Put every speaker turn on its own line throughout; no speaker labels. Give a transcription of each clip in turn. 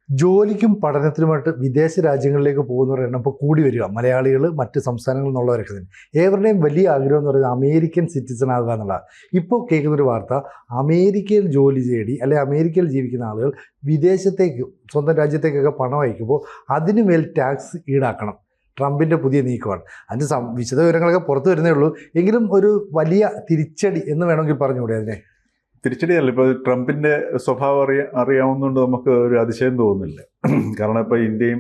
ജോലിക്കും പഠനത്തിനുമായിട്ട് വിദേശ രാജ്യങ്ങളിലേക്ക് പോകുന്നവരുടെ എണ്ണം ഇപ്പോൾ കൂടി വരിക. മലയാളികൾ മറ്റ് സംസ്ഥാനങ്ങളിൽ നിന്നുള്ളവരൊക്കെ തന്നെ. ഏവരുടെയും വലിയ ആഗ്രഹം എന്ന് പറയുന്നത് അമേരിക്കൻ സിറ്റിസൺ ആകുക എന്നുള്ളതാണ്. ഇപ്പോൾ കേൾക്കുന്നൊരു വാർത്ത, അമേരിക്കയിൽ ജോലി തേടി അല്ലെങ്കിൽ അമേരിക്കയിൽ ജീവിക്കുന്ന ആളുകൾ വിദേശത്തേക്ക് സ്വന്തം രാജ്യത്തേക്കൊക്കെ പണം അയക്കുമ്പോൾ അതിനുമേൽ ടാക്സ് ഈടാക്കണം. ട്രംപിൻ്റെ പുതിയ നീക്കമാണ്. അതിൻ്റെ വിശദ വിവരങ്ങളൊക്കെ പുറത്തു വരുന്നേ ഉള്ളൂ. എങ്കിലും ഒരു വലിയ തിരിച്ചടി എന്ന് വേണമെങ്കിൽ പറഞ്ഞുകൂടെ അതിനെ?
തിരിച്ചടിയല്ല, ഇപ്പോൾ ട്രംപിൻ്റെ സ്വഭാവം അറിയാവുന്നതുകൊണ്ട് നമുക്ക് ഒരു അതിശയം തോന്നുന്നില്ല. കാരണം ഇപ്പോൾ ഇന്ത്യയും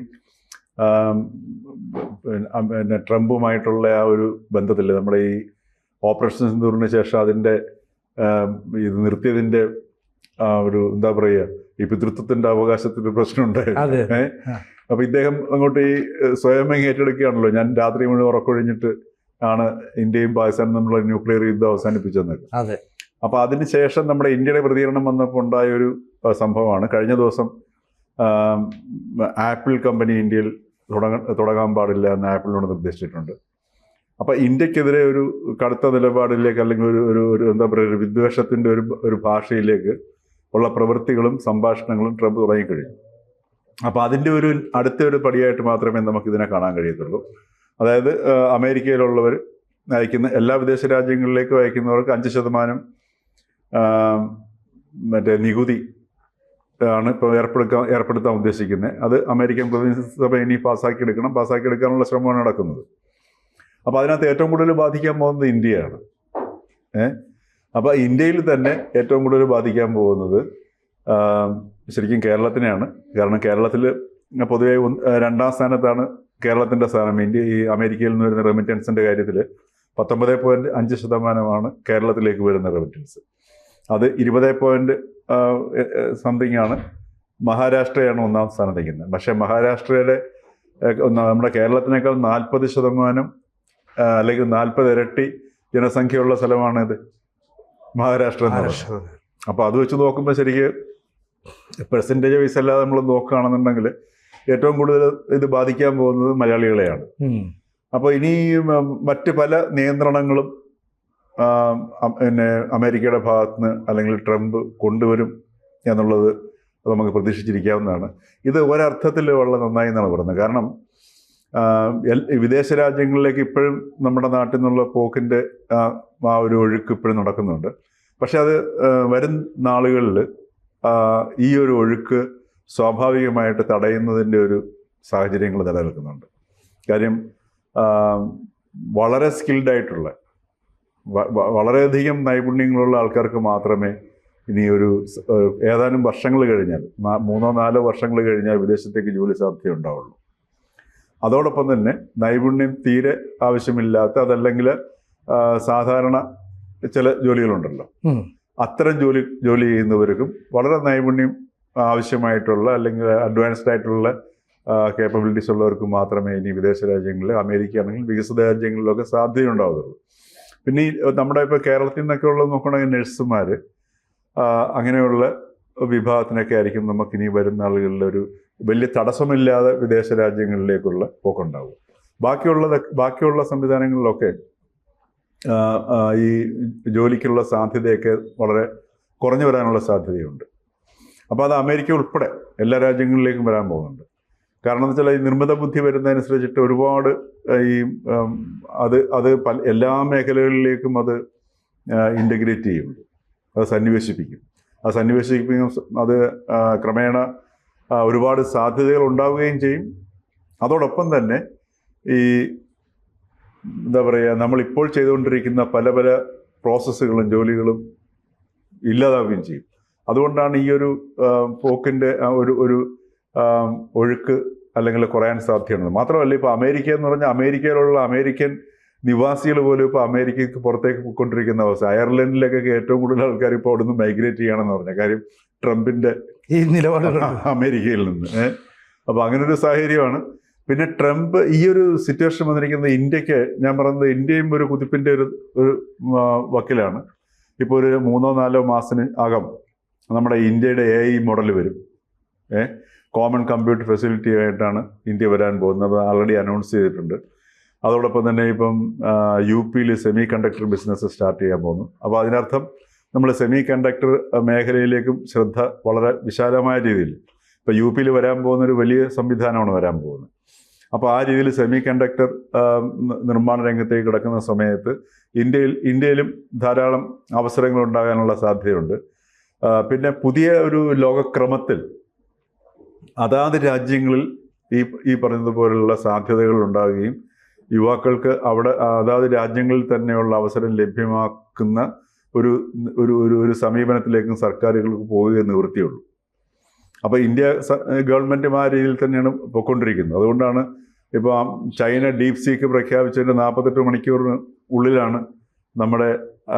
പിന്നെ ട്രംപുമായിട്ടുള്ള ആ ഒരു ബന്ധത്തിൽ നമ്മുടെ ഈ ഓപ്പറേഷൻ സിന്ദൂറിന് ശേഷം അതിൻ്റെ ഇത് നിർത്തിയതിൻ്റെ ഒരു എന്താ പറയുക, ഈ പിതൃത്വത്തിൻ്റെ അവകാശത്തിൻ്റെ പ്രശ്നം ഉണ്ടായിരുന്നു. അപ്പോൾ ഇദ്ദേഹം അങ്ങോട്ട് ഈ സ്വയം ഏറ്റെടുക്കുകയാണല്ലോ, ഞാൻ രാത്രി മുഴുവൻ ഉറക്കൊഴിഞ്ഞിട്ട് ആണ് ഇന്ത്യയും പാകിസ്ഥാനും തമ്മിലുള്ള ന്യൂക്ലിയർ യുദ്ധം അവസാനിപ്പിച്ചെന്നൊക്കെ. അപ്പോൾ അതിന് ശേഷം നമ്മുടെ ഇന്ത്യയുടെ പ്രതികരണം വന്നപ്പോൾ ഉണ്ടായ ഒരു സംഭവമാണ്. കഴിഞ്ഞ ദിവസം ആപ്പിൾ കമ്പനി ഇന്ത്യയിൽ തുടങ്ങാൻ പാടില്ല എന്ന് ആപ്പിളിനോട് നിർദ്ദേശിച്ചിട്ടുണ്ട്. അപ്പോൾ ഇന്ത്യക്കെതിരെ ഒരു കടുത്ത നിലപാടിലേക്ക് അല്ലെങ്കിൽ ഒരു എന്താ പറയുക, ഒരു വിദ്വേഷത്തിൻ്റെ ഒരു ഭാഷയിലേക്ക് ഉള്ള പ്രവൃത്തികളും സംഭാഷണങ്ങളും ട്രംപ് തുടങ്ങിക്കഴിഞ്ഞു. അപ്പോൾ അതിൻ്റെ അടുത്ത ഒരു പടിയായിട്ട് മാത്രമേ നമുക്കിതിനെ കാണാൻ കഴിയത്തുള്ളൂ. അതായത് അമേരിക്കയിലുള്ളവർ അയക്കുന്ന എല്ലാ വിദേശ രാജ്യങ്ങളിലേക്കും അയക്കുന്നവർക്ക് 5% മറ്റേ നികുതി ആണ് ഇപ്പോൾ ഏർപ്പെടുത്താൻ ഉദ്ദേശിക്കുന്നത്. അത് അമേരിക്കൻ പ്രതിനിധി സഭ ഇനി പാസ്സാക്കിയെടുക്കാനുള്ള ശ്രമമാണ് നടക്കുന്നത്. അപ്പോൾ അതിനകത്ത് ഏറ്റവും കൂടുതൽ ബാധിക്കാൻ പോകുന്നത് ഇന്ത്യയാണ്. അപ്പോൾ ഇന്ത്യയിൽ തന്നെ ഏറ്റവും കൂടുതൽ ബാധിക്കാൻ പോകുന്നത് ശരിക്കും കേരളത്തിനെയാണ്. കാരണം കേരളത്തിൽ പൊതുവെ 2ാം സ്ഥാനത്താണ് കേരളത്തിൻ്റെ സ്ഥാനം. ഈ അമേരിക്കയിൽ നിന്ന് വരുന്ന റെമിറ്റൻസിൻ്റെ കാര്യത്തിൽ 19.5% കേരളത്തിലേക്ക് വരുന്ന റെമിറ്റൻസ്. അത് 20.something ആണ്. മഹാരാഷ്ട്രയാണ് 1ാം സ്ഥാനം നിൽക്കുന്നത്. പക്ഷേ മഹാരാഷ്ട്രയുടെ നമ്മുടെ കേരളത്തിനേക്കാൾ 40% അല്ലെങ്കിൽ 40 ഇരട്ടി ജനസംഖ്യയുള്ള സ്ഥലമാണിത്, മഹാരാഷ്ട്ര എന്നുള്ളത്. അപ്പോൾ അത് വെച്ച് നോക്കുമ്പോൾ ശരിക്ക് പെർസെൻറ്റേജ് വൈസ് അല്ലാതെ നമ്മൾ നോക്കുകയാണെന്നുണ്ടെങ്കിൽ ഏറ്റവും കൂടുതൽ ഇത് ബാധിക്കാൻ പോകുന്നത് മലയാളികളെയാണ്. അപ്പോൾ ഇനി മറ്റ് പല നിയന്ത്രണങ്ങളും പിന്നെ അമേരിക്കയുടെ ഭാഗത്തുനിന്ന് അല്ലെങ്കിൽ ട്രംപ് കൊണ്ടുവരും എന്നുള്ളത് നമുക്ക് പ്രതീക്ഷിച്ചിരിക്കാവുന്നതാണ്. ഇത് ഒരർത്ഥത്തിൽ വളരെ നന്നായി എന്നാണ് പറയുന്നത്. കാരണം വിദേശ രാജ്യങ്ങളിലേക്ക് ഇപ്പോഴും നമ്മുടെ നാട്ടിൽ നിന്നുള്ള പോക്കിൻ്റെ ആ ഒരു ഒഴുക്ക് ഇപ്പോഴും നടക്കുന്നുണ്ട്. പക്ഷെ അത് വരും നാളുകളിൽ ഈ ഒരു ഒഴുക്ക് സ്വാഭാവികമായിട്ട് തടയുന്നതിൻ്റെ ഒരു സാഹചര്യങ്ങൾ നിലനിൽക്കുന്നുണ്ട്. കാര്യം വളരെ സ്കിൽഡായിട്ടുള്ള വളരെയധികം നൈപുണ്യങ്ങളുള്ള ആൾക്കാർക്ക് മാത്രമേ ഇനി ഏതാനും വർഷങ്ങൾ കഴിഞ്ഞാൽ 3-4 വർഷങ്ങൾ കഴിഞ്ഞാൽ വിദേശത്തേക്ക് ജോലി സാധ്യത ഉണ്ടാവുള്ളൂ. അതോടൊപ്പം തന്നെ നൈപുണ്യം തീരെ ആവശ്യമില്ലാത്ത, അതല്ലെങ്കിൽ സാധാരണ ചില ജോലികളുണ്ടല്ലോ, അത്തരം ജോലി ചെയ്യുന്നവർക്കും വളരെ നൈപുണ്യം ആവശ്യമായിട്ടുള്ള അല്ലെങ്കിൽ അഡ്വാൻസ്ഡ് ആയിട്ടുള്ള കേപ്പബിലിറ്റീസ് ഉള്ളവർക്ക് മാത്രമേ ഇനി വിദേശ രാജ്യങ്ങളിൽ, അമേരിക്ക ആണെങ്കിൽ വികസിത രാജ്യങ്ങളിലൊക്കെ സാധ്യതയുണ്ടാവുള്ളൂ. പിന്നെ ഈ നമ്മുടെ ഇപ്പോൾ കേരളത്തിൽ നിന്നൊക്കെ ഉള്ളത് നോക്കണമെങ്കിൽ നഴ്സുമാർ, അങ്ങനെയുള്ള വിഭാഗത്തിനൊക്കെ ആയിരിക്കും നമുക്കിനി വരുന്ന ആളുകളിൽ ഒരു വലിയ തടസ്സമില്ലാതെ വിദേശ രാജ്യങ്ങളിലേക്കുള്ള പോക്കുണ്ടാവും. ബാക്കിയുള്ള സംവിധാനങ്ങളിലൊക്കെ ഈ ജോലിക്കുള്ള സാധ്യതയൊക്കെ വളരെ കുറഞ്ഞു വരാനുള്ള സാധ്യതയുണ്ട്. അപ്പോൾ അത് അമേരിക്ക ഉൾപ്പെടെ എല്ലാ രാജ്യങ്ങളിലേക്കും വരാൻ പോകുന്നുണ്ട്. കാരണം എന്ന് വെച്ചാൽ ഈ നിർമ്മിത ബുദ്ധി വരുന്നതനുസരിച്ചിട്ട് ഒരുപാട് അത് എല്ലാ മേഖലകളിലേക്കും അത് ഇൻ്റഗ്രേറ്റ് ചെയ്യും, അത് സന്നിവേശിപ്പിക്കും. അത് ക്രമേണ ഒരുപാട് സാധ്യതകൾ ഉണ്ടാവുകയും ചെയ്യും. അതോടൊപ്പം തന്നെ ഈ എന്താ പറയുക, നമ്മളിപ്പോൾ ചെയ്തുകൊണ്ടിരിക്കുന്ന പല പ്രോസസ്സുകളും ജോലികളും ഇല്ലാതാവുകയും ചെയ്യും. അതുകൊണ്ടാണ് ഈ ഒരു പോക്കിൻ്റെ ഒരു ഒഴുക്ക് അല്ലെങ്കിൽ കുറയാൻ സാധ്യതയുണ്ട്. മാത്രമല്ല, ഇപ്പോൾ അമേരിക്ക എന്ന് പറഞ്ഞാൽ അമേരിക്കയിലുള്ള അമേരിക്കൻ നിവാസികൾ പോലും ഇപ്പോൾ അമേരിക്കയ്ക്ക് പുറത്തേക്ക് പോയിക്കൊണ്ടിരിക്കുന്ന അവസ്ഥ. അയർലൻഡിലേക്കൊക്കെ ഏറ്റവും കൂടുതൽ ആൾക്കാർ ഇപ്പോൾ അവിടെ നിന്ന് മൈഗ്രേറ്റ് ചെയ്യണമെന്ന് പറഞ്ഞ കാര്യം ട്രംപിൻ്റെ ഈ നിലപാട് അമേരിക്കയിൽ നിന്ന്. അപ്പോൾ അങ്ങനൊരു സാഹചര്യമാണ്. പിന്നെ ട്രംപ് ഈ ഒരു സിറ്റുവേഷൻ വന്നിരിക്കുന്നത് ഇന്ത്യക്ക്, ഞാൻ പറയുന്നത് ഇന്ത്യയും ഒരു കുതിപ്പിൻ്റെ ഒരു വക്കിലാണ്. ഇപ്പോൾ ഒരു 3-4 മാസത്തിന് അകം നമ്മുടെ ഇന്ത്യയുടെ AI മോഡൽ വരും. കോമൺ കമ്പ്യൂട്ടർ ഫെസിലിറ്റി ആയിട്ടാണ് ഇന്ത്യ വരാൻ പോകുന്നത്. ആൾറെഡി അനൗൺസ് ചെയ്തിട്ടുണ്ട്. അതോടൊപ്പം തന്നെ ഇപ്പം UP-യിൽ സെമി കണ്ടക്ടർ ബിസിനസ് സ്റ്റാർട്ട് ചെയ്യാൻ പോകുന്നു. അപ്പോൾ അതിനർത്ഥം നമ്മൾ സെമി കണ്ടക്ടർ മേഖലയിലേക്കും ശ്രദ്ധ വളരെ വിശാലമായ രീതിയിൽ, ഇപ്പോൾ UP വരാൻ പോകുന്നൊരു വലിയ സംവിധാനമാണ് വരാൻ പോകുന്നത്. അപ്പോൾ ആ രീതിയിൽ സെമി കണ്ടക്ടർ നിർമ്മാണ രംഗത്തേക്ക് കിടക്കുന്ന സമയത്ത് ഇന്ത്യയിലും ധാരാളം അവസരങ്ങൾ ഉണ്ടാകാനുള്ള സാധ്യതയുണ്ട്. പിന്നെ പുതിയ ഒരു ലോകക്രമത്തിൽ അതാത് രാജ്യങ്ങളിൽ ഈ പറഞ്ഞതുപോലുള്ള സാധ്യതകൾ ഉണ്ടാകുകയും യുവാക്കൾക്ക് അവിടെ അതാത് രാജ്യങ്ങളിൽ തന്നെയുള്ള അവസരം ലഭ്യമാക്കുന്ന ഒരു ഒരു ഒരു സമീപനത്തിലേക്കും സർക്കാരുകൾക്ക് പോവുകയെ നിവൃത്തിയുള്ളൂ. അപ്പോൾ ഇന്ത്യ ഗവൺമെൻറ്റും ആ രീതിയിൽ തന്നെയാണ് പോയിക്കൊണ്ടിരിക്കുന്നത്. അതുകൊണ്ടാണ് ഇപ്പോൾ ചൈന ഡീപ് സീക്ക് പ്രഖ്യാപിച്ചതിൻ്റെ 48 മണിക്കൂറിന് ഉള്ളിലാണ് നമ്മുടെ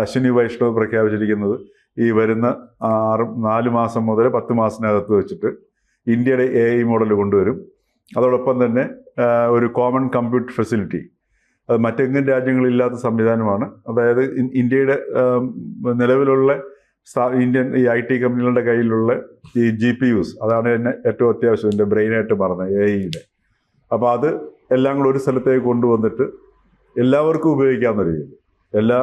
അശ്വിനി വൈഷ്ണവ് പ്രഖ്യാപിച്ചിരിക്കുന്നത് ഈ വരുന്ന 4 മാസം മുതൽ 10 മാസത്തിനകത്ത് വെച്ചിട്ട് ഇന്ത്യയുടെ AI മോഡൽ കൊണ്ടുവരും. അതോടൊപ്പം തന്നെ ഒരു കോമൺ കമ്പ്യൂട്ട് ഫെസിലിറ്റി, അത് മറ്റെങ്ങും രാജ്യങ്ങളില്ലാത്ത സംവിധാനമാണ്. അതായത് ഇന്ത്യയുടെ നിലവിലുള്ള ഇന്ത്യൻ ഈ IT കമ്പനികളുടെ കയ്യിലുള്ള ഈ GPUs, അതാണ് തന്നെ ഏറ്റവും അത്യാവശ്യം എൻ്റെ ബ്രെയിനായിട്ട് പറഞ്ഞത് AIയുടെ. അപ്പോൾ അത് എല്ലാം കൂടെ ഒരു സ്ഥലത്തേക്ക് കൊണ്ടുവന്നിട്ട് എല്ലാവർക്കും ഉപയോഗിക്കാവുന്ന രീതിയിൽ, എല്ലാ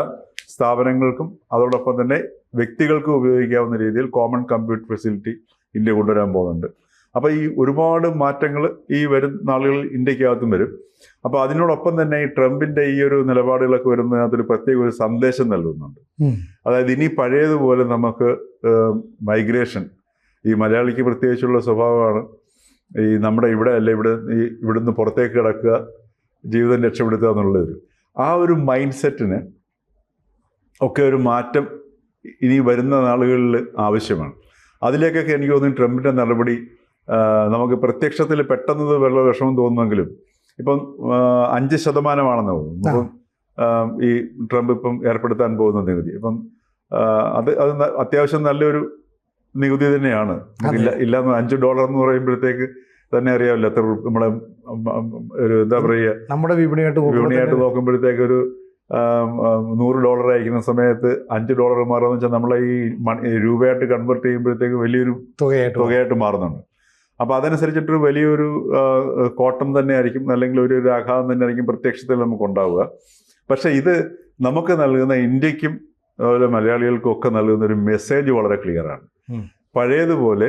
സ്ഥാപനങ്ങൾക്കും അതോടൊപ്പം തന്നെ വ്യക്തികൾക്കും ഉപയോഗിക്കാവുന്ന രീതിയിൽ കോമൺ കമ്പ്യൂട്ട് ഫെസിലിറ്റി ഇന്ത്യ കൊണ്ടുവരാൻ പോകുന്നുണ്ട്. അപ്പോൾ ഈ ഒരുപാട് മാറ്റങ്ങൾ ഈ വരുന്ന നാളുകളിൽ ഇന്ത്യക്കകത്തും വരും. അപ്പോൾ അതിനോടൊപ്പം തന്നെ ഈ ട്രംപിൻ്റെ ഈ ഒരു നിലപാടുകളൊക്കെ വരുന്നതിനകത്തൊരു പ്രത്യേക ഒരു സന്ദേശം നൽകുന്നുണ്ട്. അതായത് ഇനി പഴയതുപോലെ നമുക്ക് മൈഗ്രേഷൻ, ഈ മലയാളിക്ക് പ്രത്യേകിച്ചുള്ള സ്വഭാവമാണ് ഈ നമ്മുടെ ഇവിടുന്ന് പുറത്തേക്ക് കിടക്കുക, ജീവിതം രക്ഷപ്പെടുത്തുക എന്നുള്ളത്. ആ ഒരു മൈൻഡ് സെറ്റിന് ഒക്കെ ഒരു മാറ്റം ഇനി വരുന്ന നാളുകളിൽ ആവശ്യമാണ്. അതിലേക്കൊക്കെ എനിക്ക് തോന്നുന്നു ട്രംപിൻ്റെ നടപടി നമുക്ക് പ്രത്യക്ഷത്തിൽ പെട്ടെന്ന് വെള്ള വിഷമം തോന്നുമെങ്കിലും ഇപ്പം 5% തോന്നുന്നു ഇപ്പം ഈ ട്രംപ് ഇപ്പം ഏർപ്പെടുത്താൻ പോകുന്ന നികുതി. ഇപ്പം അത് അത്യാവശ്യം നല്ലൊരു നികുതി തന്നെയാണ്. ഇല്ലാന്ന് $5 എന്ന് പറയുമ്പോഴത്തേക്ക് തന്നെ അറിയാമല്ലോ എത്ര നമ്മളെ ഒരു എന്താ പറയുക,
നമ്മുടെ വിപണിയായിട്ട്
നോക്കുമ്പോഴത്തേക്ക് ഒരു $100 അയക്കുന്ന സമയത്ത് $5 മാറുമെന്ന് വെച്ചാൽ നമ്മളെ ഈ രൂപയായിട്ട് കൺവേർട്ട് ചെയ്യുമ്പോഴത്തേക്ക് വലിയൊരു തുകയായിട്ട് മാറുന്നുണ്ട്. അപ്പോൾ അതനുസരിച്ചിട്ടൊരു വലിയൊരു കോട്ടം തന്നെ ആയിരിക്കും, അല്ലെങ്കിൽ ഒരു ആഘാതം തന്നെ ആയിരിക്കും പ്രത്യക്ഷത്തിൽ നമുക്ക് ഉണ്ടാവുക. പക്ഷെ ഇത് നമുക്ക് നൽകുന്ന ഇന്ത്യക്കും അതുപോലെ മലയാളികൾക്കും ഒക്കെ നൽകുന്ന ഒരു മെസ്സേജ് വളരെ ക്ലിയറാണ്. പഴയതുപോലെ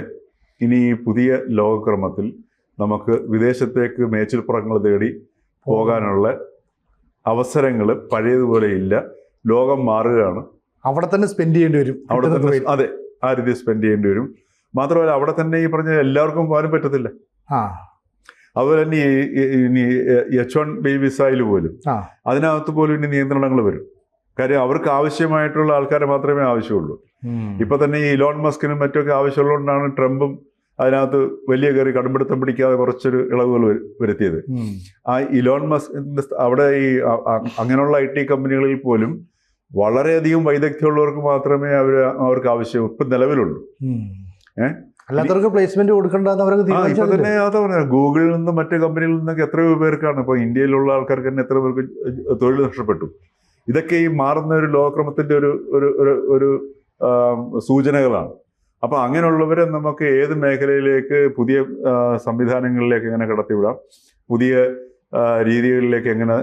ഇനി ഈ പുതിയ ലോകക്രമത്തിൽ നമുക്ക് വിദേശത്തേക്ക് മേച്ചിൽപ്പുറങ്ങൾ തേടി പോകാനുള്ള അവസരങ്ങൾ പഴയതുപോലെ ഇല്ല. ലോകം മാറുകയാണ്.
അവിടെ തന്നെ സ്പെൻഡ് ചെയ്യേണ്ടി വരും.
അതെ, ആ രീതിയിൽ സ്പെൻഡ് ചെയ്യേണ്ടി വരും. മാത്രമല്ല അവിടെ തന്നെ ഈ പറഞ്ഞ എല്ലാവർക്കും പോകാനും പറ്റത്തില്ല. അതുപോലെ തന്നെ ഇനി H1B വിസയിൽ പോലും അതിനകത്ത് പോലും ഇനി നിയന്ത്രണങ്ങൾ വരും. കാര്യം അവർക്ക് ആവശ്യമായിട്ടുള്ള ആൾക്കാരെ മാത്രമേ ആവശ്യമുള്ളൂ. ഇപ്പൊ തന്നെ ഈ ഇലോൺ മസ്കിനും മറ്റൊക്കെ ആവശ്യമുള്ളതുകൊണ്ടാണ് ട്രംപും അതിനകത്ത് വലിയ കയറി കടുംപിടുത്തം പിടിക്കാതെ കുറച്ചൊരു ഇളവുകൾ വരുത്തിയത്. ആ ഇലോൺ മസ്കിന്റെ അവിടെ ഈ അങ്ങനെയുള്ള IT കമ്പനികളിൽ പോലും വളരെയധികം വൈദഗ്ധ്യമുള്ളവർക്ക് മാത്രമേ അവർക്ക് ആവശ്യം ഇപ്പം നിലവിലുള്ളൂ.
അല്ലാത്തവർക്ക് പ്ലേസ്മെന്റ് കൊടുക്കേണ്ടതെന്ന് അവർക്ക്
ഇപ്പൊ തന്നെ അതാ പറഞ്ഞ ഗൂഗിളിൽ നിന്നും മറ്റു കമ്പനികളിൽ നിന്നൊക്കെ എത്രയോ പേർക്കാണ് ഇപ്പോൾ ഇന്ത്യയിലുള്ള ആൾക്കാർക്ക് തന്നെ എത്ര പേർക്ക് തൊഴിൽ നഷ്ടപ്പെട്ടു. ഇതൊക്കെ ഈ മാറുന്ന ഒരു ലോകക്രമത്തിന്റെ ഒരു സൂചനകളാണ്. അപ്പൊ അങ്ങനെയുള്ളവരെ നമുക്ക് ഏത് മേഖലയിലേക്ക്, പുതിയ സംവിധാനങ്ങളിലേക്ക് എങ്ങനെ കടത്തിവിടാം, പുതിയ രീതികളിലേക്ക് എങ്ങനെ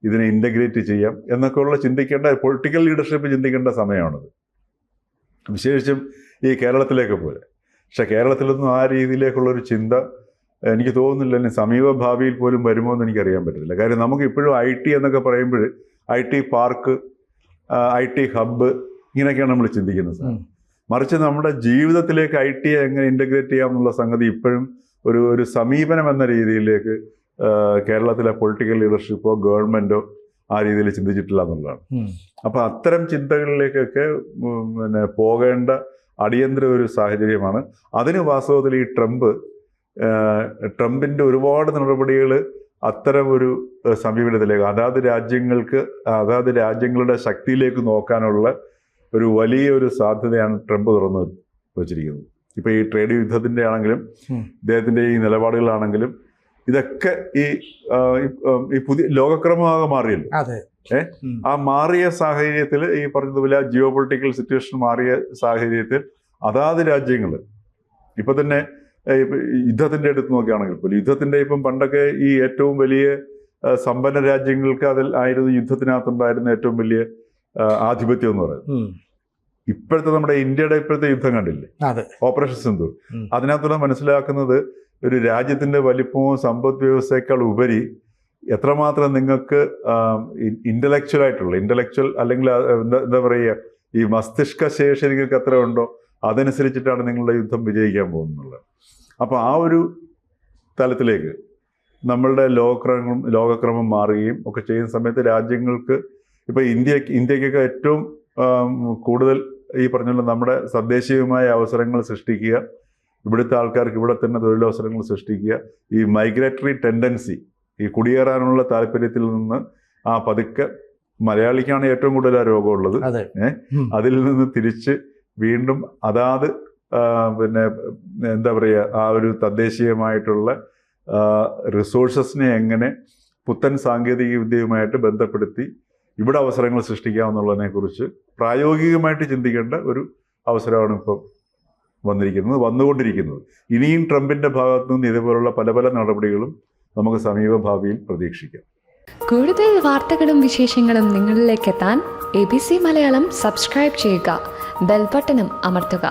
ഇതിനെ ഇന്റഗ്രേറ്റ് ചെയ്യാം എന്നൊക്കെയുള്ള ചിന്തിക്കേണ്ട പൊളിറ്റിക്കൽ ലീഡർഷിപ്പ് ചിന്തിക്കേണ്ട സമയമാണത്. വിശേഷിച്ചും ഈ കേരളത്തിലേക്ക് പോലെ. പക്ഷെ കേരളത്തിലൊന്നും ആ രീതിയിലേക്കുള്ളൊരു ചിന്ത എനിക്ക് തോന്നുന്നില്ല ഇനി സമീപ ഭാവിയിൽ പോലും വരുമോ എന്ന് എനിക്കറിയാൻ പറ്റത്തില്ല. കാര്യം നമുക്ക് ഇപ്പോഴും IT എന്നൊക്കെ പറയുമ്പോൾ IT പാർക്ക്, IT ഹബ്ബ് ഇങ്ങനെയൊക്കെയാണ് നമ്മൾ ചിന്തിക്കുന്നത്. മറിച്ച് നമ്മുടെ ജീവിതത്തിലേക്ക് IT എങ്ങനെ ഇൻ്റഗ്രേറ്റ് ചെയ്യാമെന്നുള്ള സംഗതി ഇപ്പോഴും ഒരു സമീപനം എന്ന രീതിയിലേക്ക് കേരളത്തിലെ പൊളിറ്റിക്കൽ ലീഡർഷിപ്പോ ഗവൺമെൻറ്റോ ആ രീതിയിൽ ചിന്തിച്ചിട്ടില്ല എന്നുള്ളതാണ്. അപ്പം അത്തരം ചിന്തകളിലേക്കൊക്കെ പോകേണ്ട അടിയന്തര ഒരു സാഹചര്യമാണ്. അതിന് വാസ്തവത്തിൽ ഈ ട്രംപിൻ്റെ ഒരുപാട് നടപടികൾ അത്തരം ഒരു സമീപനത്തിലേക്ക്, അതാത് രാജ്യങ്ങളുടെ ശക്തിയിലേക്ക് നോക്കാനുള്ള ഒരു വലിയൊരു സാധ്യതയാണ് ട്രംപ് തുറന്നു വച്ചിരിക്കുന്നത്. ഇപ്പം ഈ ട്രേഡ് യുദ്ധത്തിൻ്റെ ആണെങ്കിലും ഇദ്ദേഹത്തിൻ്റെ ഈ നിലപാടുകളാണെങ്കിലും ഇതൊക്കെ ഈ പുതിയ ലോകക്രമമാകെ മാറിയല്ലോ. ആ മാറിയ സാഹചര്യത്തിൽ ഈ പറഞ്ഞതുപോലെ ജിയോ പൊളിറ്റിക്കൽ സിറ്റുവേഷൻ മാറിയ സാഹചര്യത്തിൽ അതാത് രാജ്യങ്ങൾ ഇപ്പം തന്നെ യുദ്ധത്തിൻ്റെ അടുത്ത് നോക്കുകയാണെങ്കിൽ പോലും യുദ്ധത്തിൻ്റെ ഇപ്പം പണ്ടൊക്കെ ഈ ഏറ്റവും വലിയ സമ്പന്ന രാജ്യങ്ങൾക്ക് അതിൽ ആയിരുന്നു യുദ്ധത്തിനകത്തുണ്ടായിരുന്ന ഏറ്റവും വലിയ ആധിപത്യം എന്ന് പറയുന്നത്. ഇപ്പോഴത്തെ നമ്മുടെ ഇന്ത്യയുടെ ഇപ്പോഴത്തെ യുദ്ധം കണ്ടില്ലേ,
അതെ.
ഓപ്പറേഷൻ സിന്ദൂർ.
ഉം.
അതിനകത്തുള്ള മനസ്സിലാക്കുന്നത് ഒരു രാജ്യത്തിന്റെ വലിപ്പവും സമ്പദ് വ്യവസ്ഥയേക്കാൾ ഉപരി എത്രമാത്രം നിങ്ങൾക്ക് ഇന്റലക്ച്വൽ അല്ലെങ്കിൽ എന്താ പറയുക, ഈ മസ്തിഷ്ക ശേഷി നിങ്ങൾക്ക് എത്ര ഉണ്ടോ അതനുസരിച്ചിട്ടാണ് നിങ്ങളുടെ യുദ്ധം വിജയിക്കാൻ പോകുന്നത്. അപ്പോൾ ആ ഒരു തലത്തിലേക്ക് നമ്മളുടെ ലോകക്രമം മാറുകയും ഒക്കെ ചെയ്യുന്ന സമയത്ത് രാജ്യങ്ങൾക്ക് ഇപ്പൊ ഇന്ത്യക്കൊക്കെ ഏറ്റവും കൂടുതൽ ഈ പറഞ്ഞ നമ്മുടെ തദ്ദേശീയമായ അവസരങ്ങൾ സൃഷ്ടിക്കുക, ഇവിടുത്തെ ആൾക്കാർക്ക് ഇവിടെ തന്നെ തൊഴിലവസരങ്ങൾ സൃഷ്ടിക്കുക, ഈ മൈഗ്രേറ്ററി ടെൻഡൻസി, ഈ കുടിയേറാനുള്ള താല്പര്യത്തിൽ നിന്ന് പതുക്കെ മലയാളിക്കാണ് ഏറ്റവും കൂടുതൽ ആ രോഗമുള്ളത്. അതിൽ നിന്ന് തിരിച്ച് വീണ്ടും അതാത് പിന്നെ എന്താ പറയുക, ആ ഒരു തദ്ദേശീയമായിട്ടുള്ള റിസോഴ്സസിനെ എങ്ങനെ പുത്തൻ സാങ്കേതിക വിദ്യയുമായിട്ട് ബന്ധപ്പെടുത്തി ഇവിടെ അവസരങ്ങൾ സൃഷ്ടിക്കാമെന്നുള്ളതിനെ കുറിച്ച് പ്രായോഗികമായിട്ട് ചിന്തിക്കേണ്ട ഒരു അവസരമാണ് ഇപ്പം വന്നുകൊണ്ടിരിക്കുന്നത്. ഇനിയും ട്രംപിന്റെ ഭാഗത്തു നിന്ന് ഇതുപോലുള്ള പല പല നടപടികളും നമുക്ക് സമീപ ഭാവിയിൽ പ്രതീക്ഷിക്കാം.
കൂടുതൽ വാർത്തകളും വിശേഷങ്ങളും നിങ്ങളിലേക്ക് എത്താൻ ABC മലയാളം സബ്സ്ക്രൈബ് ചെയ്യുക, ബെൽ ബട്ടണും അമർത്തുക.